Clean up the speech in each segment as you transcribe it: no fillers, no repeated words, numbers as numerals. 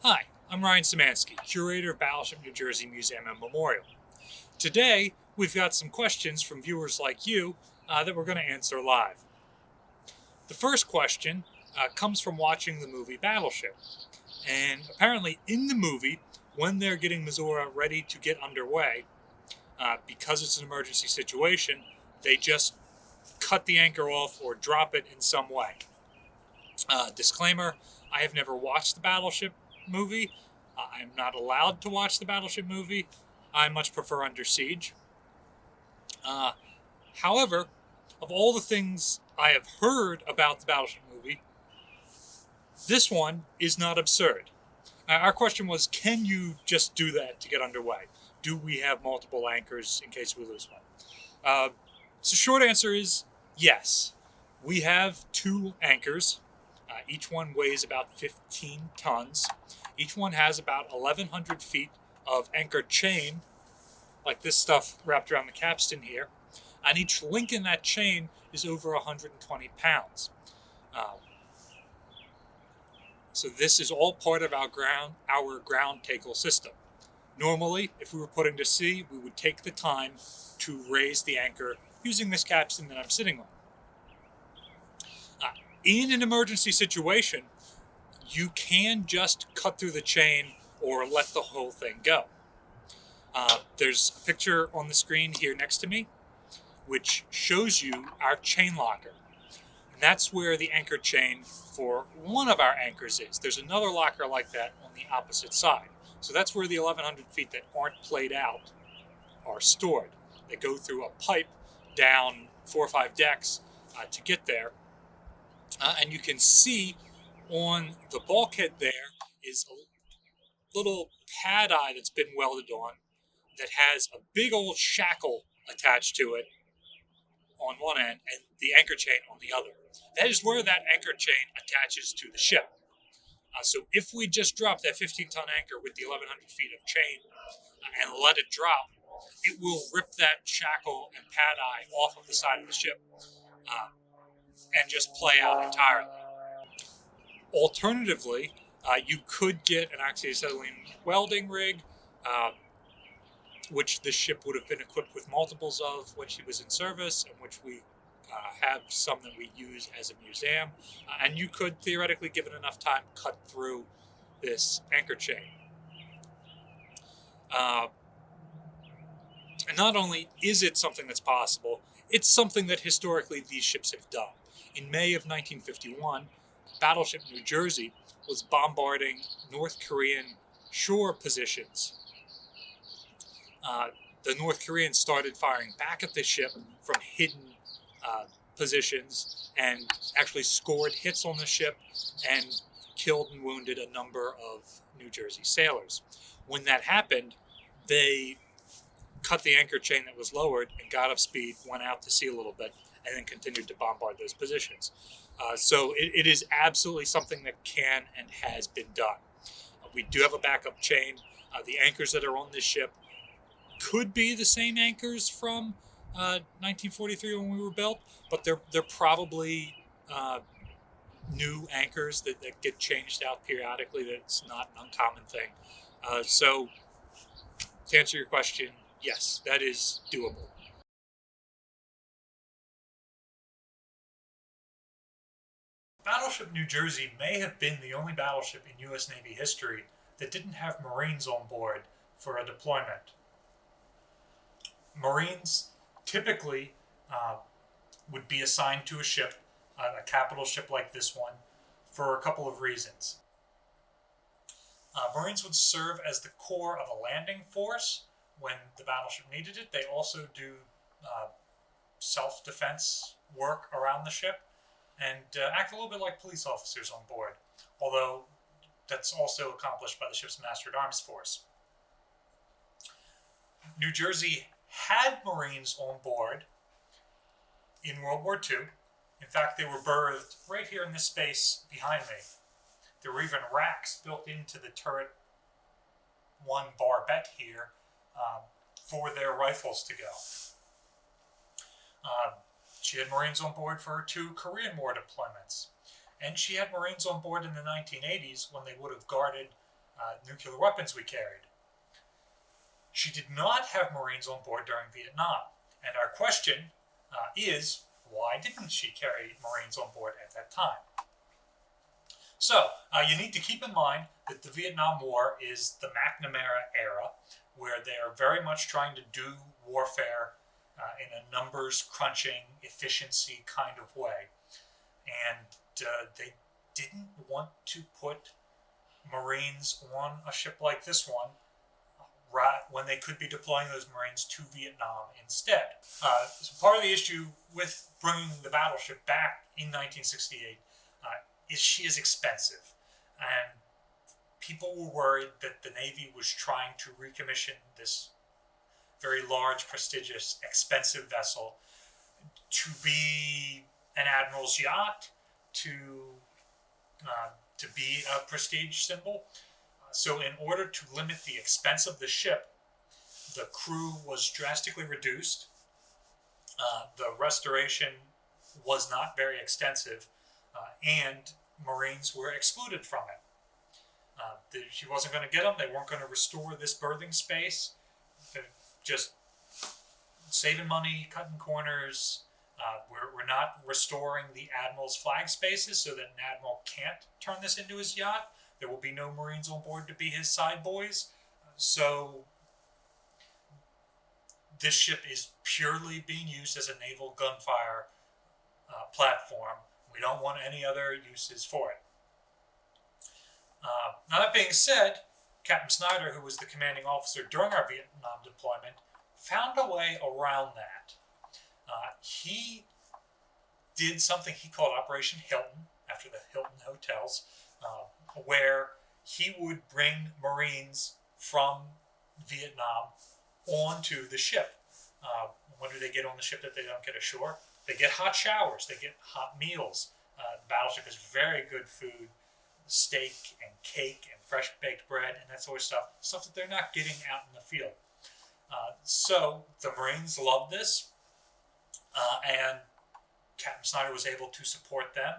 Hi, I'm Ryan Szymanski, curator of Battleship New Jersey Museum and Memorial. Today, we've got some questions from viewers like you that we're going to answer live. The first question comes from watching the movie Battleship. And apparently, in the movie, when they're getting Missouri ready to get underway, because it's an emergency situation, they just cut the anchor off or drop it in some way. Disclaimer, I have never watched the Battleship movie. I'm not allowed to watch the Battleship movie. I much prefer Under Siege. Uh, However, of all the things I have heard about the Battleship movie, this one is not absurd. Our question was, can you just do that to get underway? Do we have multiple anchors in case we lose one? So short answer is yes. We have two anchors. Each one weighs about 15 tons. Each one has about 1,100 feet of anchor chain, like this stuff wrapped around the capstan here. And each link in that chain is over 120 pounds. Um, so this is all part of our ground tackle system. Normally, if we were putting to sea, we would take the time to raise the anchor using this capstan that I'm sitting on. In an emergency situation, you can just cut through the chain or let the whole thing go. There's a picture on the screen here next to me, which shows you our chain locker. And that's where the anchor chain for one of our anchors is. There's another locker like that on the opposite side. So that's where the 1,100 feet that aren't played out are stored. They go through a pipe down 4 or 5 decks to get there. And you can see on the bulkhead there is a little pad eye that's been welded on that has a big old shackle attached to it on one end and the anchor chain on the other. That is where that anchor chain attaches to the ship. So if we just drop that 15-ton anchor with the 1,100 feet of chain and let it drop, it will rip that shackle and pad eye off of the side of the ship and just play out entirely. Alternatively, you could get an oxyacetylene welding rig, which the ship would have been equipped with multiples of when she was in service, and which we have some that we use as a museum. And you could theoretically, given enough time, cut through this anchor chain. And not only is it something that's possible, it's something that historically these ships have done. In May of 1951, Battleship New Jersey was bombarding North Korean shore positions. The North Koreans started firing back at the ship from hidden positions and actually scored hits on the ship and killed and wounded a number of New Jersey sailors. When that happened, they cut the anchor chain that was lowered and got up speed, went out to sea a little bit, and then continued to bombard those positions. So it is absolutely something that can and has been done. We do have a backup chain. The anchors that are on this ship could be the same anchors from 1943 when we were built, but they're probably new anchors that get changed out periodically. That's not an uncommon thing. So to answer your question, yes, that is doable. Battleship New Jersey may have been the only battleship in U.S. Navy history that didn't have Marines on board for a deployment. Marines typically would be assigned to a ship, a capital ship like this one, for a couple of reasons. Marines would serve as the core of a landing force when the battleship needed it. They also do self-defense work around the ship and act a little bit like police officers on board, although that's also accomplished by the ship's master at arms force. New Jersey had Marines on board in World War II. In fact, they were berthed right here in this space behind me. There were even racks built into the turret one barbette here for their rifles to go. She had Marines on board for her 2 Korean War deployments. And she had Marines on board in the 1980s when they would have guarded nuclear weapons we carried. She did not have Marines on board during Vietnam. And our question is, why didn't she carry Marines on board at that time? So, you need to keep in mind that the Vietnam War is the McNamara era, where they are very much trying to do warfare in a numbers crunching, efficiency kind of way. And they didn't want to put Marines on a ship like this one right when they could be deploying those Marines to Vietnam instead. So part of the issue with bringing the battleship back in 1968 is she is expensive. And people were worried that the Navy was trying to recommission this very large, prestigious, expensive vessel to be an admiral's yacht, to be a prestige symbol. So in order to limit the expense of the ship, the crew was drastically reduced. The restoration was not very extensive, and Marines were excluded from it. She wasn't going to get them. They weren't going to restore this berthing space. They're just saving money, cutting corners. We're not restoring the admiral's flag spaces so that an admiral can't turn this into his yacht. There will be no Marines on board to be his side boys. So this ship is purely being used as a naval gunfire platform. We don't want any other uses for it. Now that being said, Captain Snyder, who was the commanding officer during our Vietnam deployment, found a way around that. He did something he called Operation Hilton, after the Hilton hotels, where he would bring Marines from Vietnam onto the ship. When do they get on the ship that they don't get ashore? They get hot showers, they get hot meals. The battleship is very good food, steak and cake and fresh baked bread and that sort of stuff that they're not getting out in the field. So the Marines loved this, and Captain Snyder was able to support them,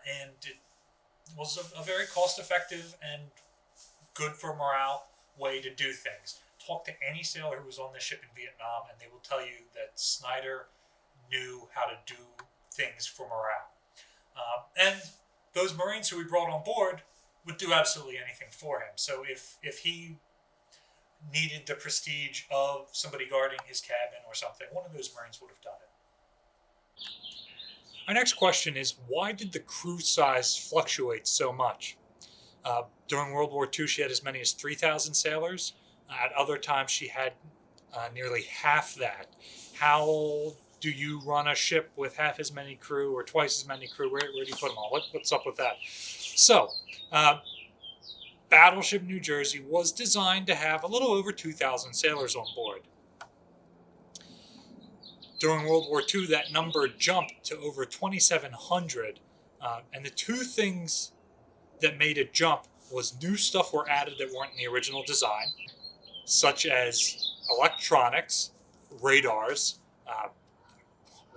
and it was a very cost-effective and good for morale way to do things. Talk to any sailor who was on this ship in Vietnam, and they will tell you that Snyder knew how to do things for morale. And those Marines who we brought on board would do absolutely anything for him. So if he needed the prestige of somebody guarding his cabin or something, one of those Marines would have done it. Our next question is, why did the crew size fluctuate so much? During World War II, she had as many as 3,000 sailors. At other times, she had nearly half that. How do you run a ship with half as many crew or twice as many crew? Where do you put them all? What's up with that? So, Battleship New Jersey was designed to have a little over 2,000 sailors on board. During World War II, that number jumped to over 2,700. And the two things that made it jump was new stuff were added that weren't in the original design, such as electronics, radars.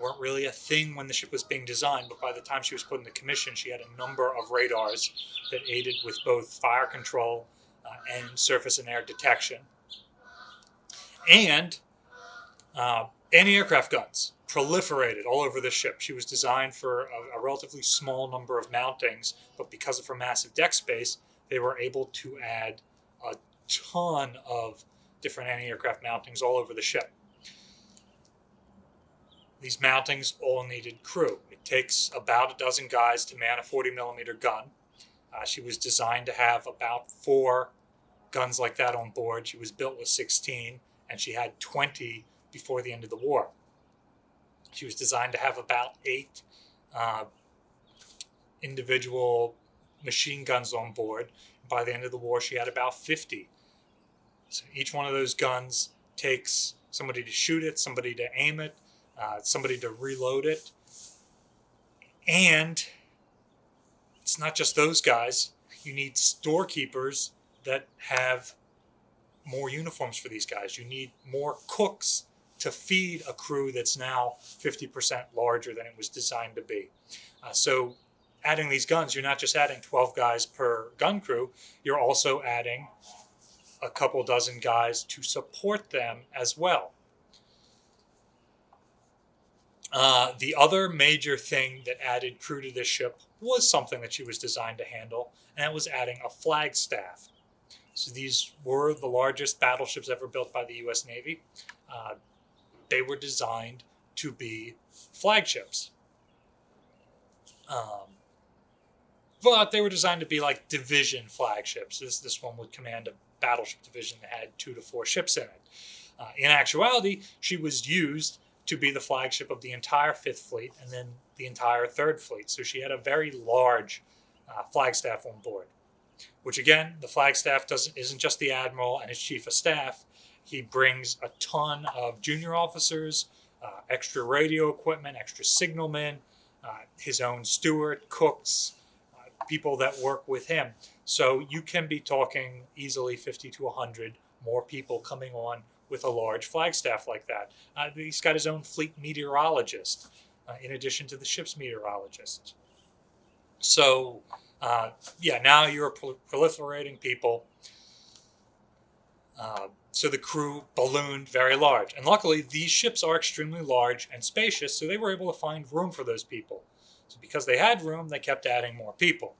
Weren't really a thing when the ship was being designed, but by the time she was put into commission, she had a number of radars that aided with both fire control and surface and air detection. And anti-aircraft guns proliferated all over the ship. She was designed for a relatively small number of mountings, but because of her massive deck space, they were able to add a ton of different anti-aircraft mountings all over the ship. These mountings all needed crew. It takes about a dozen guys to man a 40 millimeter gun. She was designed to have about 4 guns like that on board. She was built with 16, and she had 20 before the end of the war. She was designed to have about 8 individual machine guns on board. By the end of the war, she had about 50. So each one of those guns takes somebody to shoot it, somebody to aim it, somebody to reload it. And it's not just those guys. You need storekeepers that have more uniforms for these guys. You need more cooks to feed a crew that's now 50% larger than it was designed to be. So adding these guns, you're not just adding 12 guys per gun crew, you're also adding a couple dozen guys to support them as well. The other major thing that added crew to this ship was something that she was designed to handle, and that was adding a flag staff. So these were the largest battleships ever built by the U.S. Navy. They were designed to be flagships. But they were designed to be like division flagships. This one would command a battleship division that had 2 to 4 ships in it. In actuality, she was used to be the flagship of the entire 5th Fleet and then the entire 3rd Fleet. So she had a very large flagstaff on board. Which again, the flagstaff isn't just the admiral and his chief of staff. He brings a ton of junior officers, extra radio equipment, extra signalmen, his own steward, cooks, people that work with him. So you can be talking easily 50 to 100 more people coming on with a large flagstaff like that. He's got his own fleet meteorologist, in addition to the ship's meteorologist. So, now you're proliferating people. So the crew ballooned very large. And luckily, these ships are extremely large and spacious, so they were able to find room for those people. So because they had room, they kept adding more people.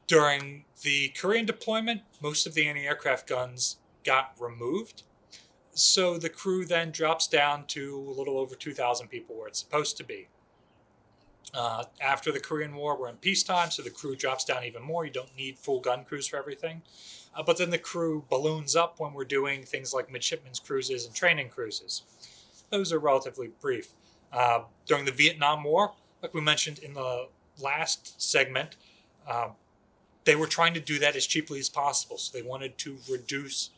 During the Korean deployment, most of the anti-aircraft guns got removed. So the crew then drops down to a little over 2,000 people where it's supposed to be. After the Korean War, we're in peacetime, so the crew drops down even more. You don't need full gun crews for everything. But then the crew balloons up when we're doing things like midshipmen's cruises and training cruises. Those are relatively brief. During the Vietnam War, like we mentioned in the last segment, they were trying to do that as cheaply as possible. So they wanted to reduce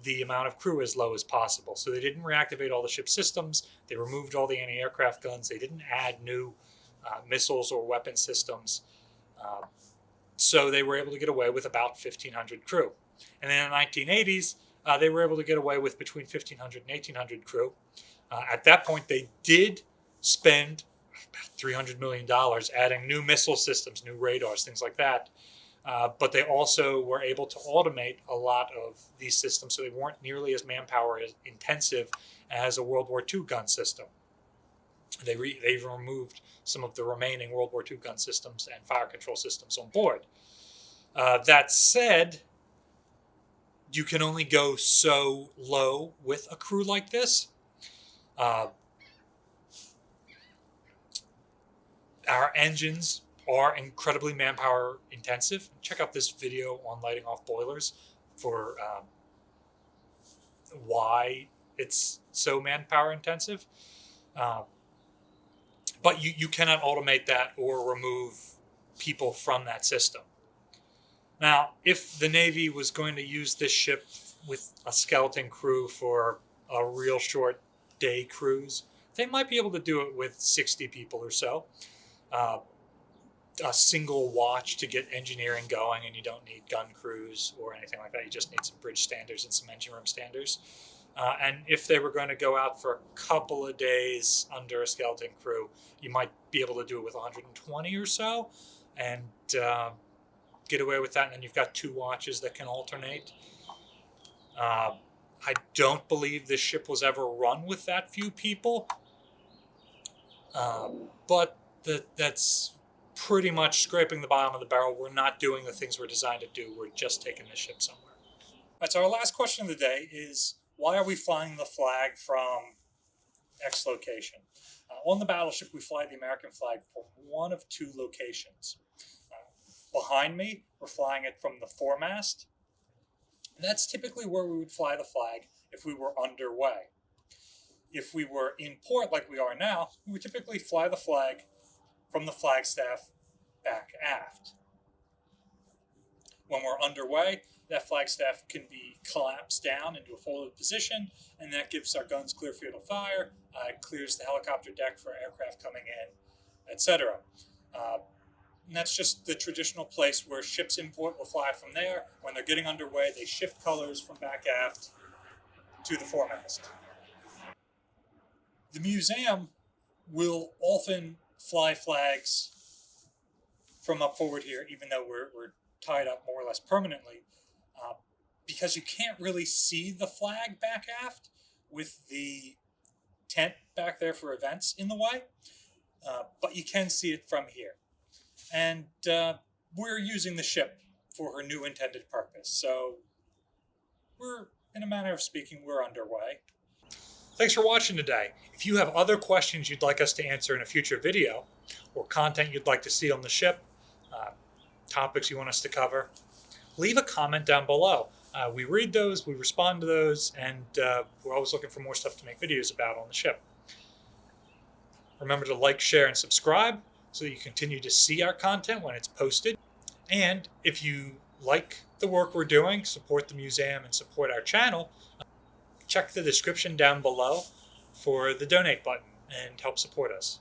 the amount of crew as low as possible. So they didn't reactivate all the ship systems. They removed all the anti-aircraft guns. They didn't add new missiles or weapon systems. So they were able to get away with about 1,500 crew. And then in the 1980s, they were able to get away with between 1,500 and 1,800 crew. At that point, they did spend about $300 million adding new missile systems, new radars, things like that. But they also were able to automate a lot of these systems, so they weren't nearly as manpower intensive as a World War II gun system. They removed some of the remaining World War II gun systems and fire control systems on board. That said, you can only go so low with a crew like this. Our engines are incredibly manpower intensive. Check out this video on lighting off boilers for why it's so manpower intensive. But you cannot automate that or remove people from that system. Now, if the Navy was going to use this ship with a skeleton crew for a real short day cruise, they might be able to do it with 60 people or so. A single watch to get engineering going, and you don't need gun crews or anything like that. You just need some bridge standers and some engine room standers. And if they were going to go out for a couple of days under a skeleton crew, you might be able to do it with 120 or so and get away with that. And then you've got 2 watches that can alternate. I don't believe this ship was ever run with that few people. But that's pretty much scraping the bottom of the barrel. We're not doing the things we're designed to do. We're just taking the ship somewhere. All right, so our last question of the day is, why are we flying the flag from X location? On the battleship, we fly the American flag from one of 2 locations. Behind me, we're flying it from the foremast. And that's typically where we would fly the flag if we were underway. If we were in port like we are now, we would typically fly the flag from the flagstaff back aft. When we're underway, that flagstaff can be collapsed down into a folded position, and that gives our guns clear field of fire, clears the helicopter deck for aircraft coming in, etc. And that's just the traditional place where ships in port will fly from there. When they're getting underway, they shift colors from back aft to the foremast. The museum will often fly flags from up forward here, even though we're tied up more or less permanently, because you can't really see the flag back aft with the tent back there for events in the way, but you can see it from here. And we're using the ship for her new intended purpose, so we're, in a manner of speaking, we're underway. Thanks for watching today. If you have other questions you'd like us to answer in a future video, or content you'd like to see on the ship, topics you want us to cover, leave a comment down below. We read those, we respond to those, and we're always looking for more stuff to make videos about on the ship. Remember to like, share, and subscribe so that you continue to see our content when it's posted. And if you like the work we're doing, support the museum, and support our channel, check the description down below for the donate button and help support us.